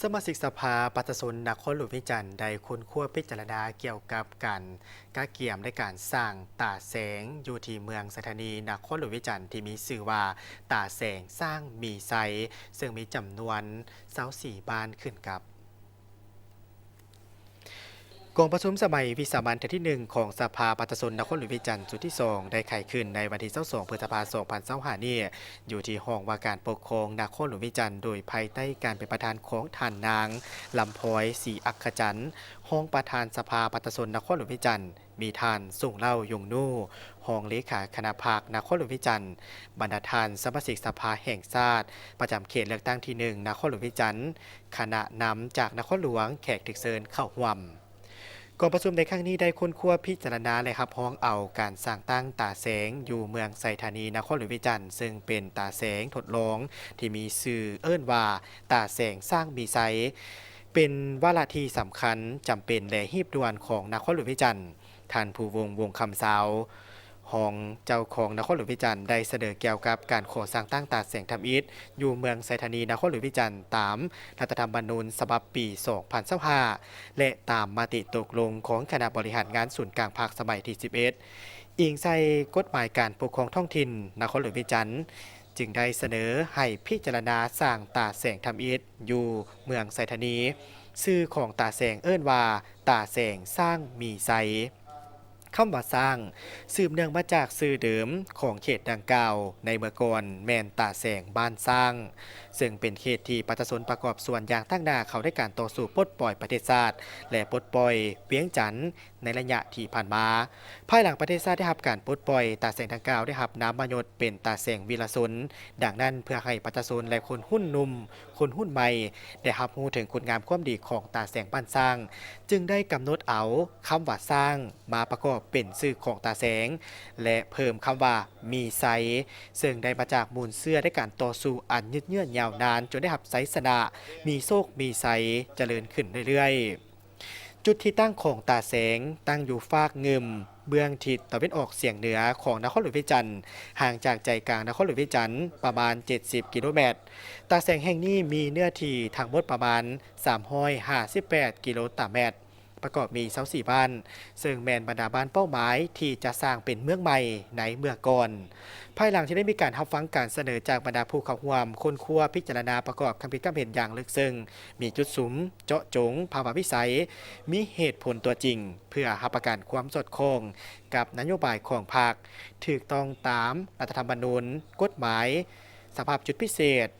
สมาชิกสภาปฏิสุนนครหลวงวิจันทร์ได้ค้นคว้าพิจารณาเกี่ยวกับการกาเกี่ยมในการสร้างตาแสงอยู่ที่เมืองสถานีนครหลวงวิจันทร์ที่มีชื่อว่าตาแสงสร้างมีไซซึ่งมีจำนวน24บ้านขึ้นกับ กองประชุมสมัยวิสามัญที่ 1ของสภาปฏิสุนนครหลวงวิจันทร์จุดที่2ได้ไขขึ้นในวันที่22พฤษภาคม2025นี้อยู่ที่ห้องว่าการปกครองนครหลวงวิจันทร์โดยภายใต้การเป็นประธานของท่านนางลำพอยศรีอัคคจันทร์ห้องประธานสภาปฏิสุนนครหลวงวิจันทร์มีท่านสุ่งเล่ายงนู่ห้องเลขาคณะพรรคนครหลวงวิจันทร์บรรดาท่านสมาชิกสภาแห่งชาติประจำเขตเลือกตั้งที่1นครหลวงวิจันทร์คณะนำจากนครหลวงแขกถึกเซินเข้าห่วม กองประชุมในครั้งนี้ได้ค้นคว้าพิจารณาและรับพ้องเอาการสร้างตั้งตาแสงอยู่เมืองไซธานีนครหลวงวิจันทร์ซึ่งเป็นตาแสงทดลองที่มีชื่อเอิ้นว่าตาแสงสร้างมีไซเป็นวาระที่สำคัญจำเป็นและฮีบด่วนของนครหลวงวิจันทร์ท่านผู้วงคำสาวห้องเจ้าของนครหลวงวิจันทร์ได้เสนอเกี่ยวกับการขอสร้างตั้งตาแสงทำอิฐอยู่เมืองไซธานีนครหลวงวิจันทร์ตามรัฐธรรมนูญฉบับปี2025และตามมติตกลงของคณะบริหารงานศูนย์กลางภาคสมัยที่11อิงใส่กฎหมายการปกครองท้องถิ่นนครหลวงวิจันทร์จึงได้เสนอให้พิจารณาสร้างตาแสงทำอิฐอยู่เมืองไซธานีชื่อของตาแสงเอิ้นว่าตาแสงสร้างมีไซ คำว่าสร้างสืบเนื่องมาจากสื่อเดิมของเขตดังกล่าวในเมื่อก่อนแมนตาแสงบ้านสร้างซึ่งเป็นเขตที่ประชาชนประกอบส่วนอย่างตั้งหน้าเขาได้การต่อสู้ปลดปล่อยประเทศชาติและปลดปล่อยเวียงจันทน์ในระยะที่ผ่านมาภายหลังประเทศชาติได้รับการปลดปล่อยตาแสงดังกล่าวได้รับนามมายศเป็นตาแสงวีรชนดังนั้นเพื่อให้ประชาชนและคนหุ้นนุ่มคนหุ้นใหม่ได้รับรู้ถึงคุณงามความดีของตาแสงบ้านสร้าง จึงได้กำหนดเอาคำว่าสร้างมาประกอบเป็นชื่อของตาแสงและเพิ่มคำว่ามีไซซึ่งได้มาจากมูลเสื้อได้การต่อสู้อันยืดเยื้อยาวนานจนได้หับไซสนะมีโชคมีไซเจริญขึ้นเรื่อยๆจุดที่ตั้งของตาแสงตั้งอยู่ฟากเงิมเบื้องทิศตะวันออกเฉียงเหนือของนครหลวงวิจันทร์ห่างจากใจกลางนครหลวงวิจันทร์ประมาณ70กิโลเมตรตาแสงแห่งนี้มีเนื้อที่ทั้งหมดประมาณ358กิโลเมตร ประกอบมี24บ้านซึ่งแมนบรรดาบ้านเป้าหมายที่จะสร้างเป็นเมืองใหม่ในเมื่อก่อนภายหลังที่ได้มีการรับฟังการเสนอจากบรรดาผู้เข้าร่วมคนครัวพิจารณาประกอบคำพิจารณาเห็นอย่างลึกซึ้งมีจุดสุมเจาะจงภาวะวิสัยมีเหตุผลตัวจริงเพื่อรับประกันความสอดคล้องกับนโยบายของพรรคถูกต้องตามรัฐธรรมนูญกฎหมายสภาพจุดพิเศษ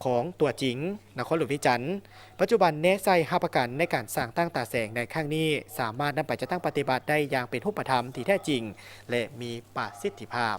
ของตัวจริงนครหลวงวิจันทร์ ปัจจุบันเนไซรับประกันในการสร้างตั้งตาแสงในครั้งนี้สามารถนำไปจะตั้งปฏิบัติได้อย่างเป็นรูปธรรมที่แท้จริงและมีประสิทธิภาพ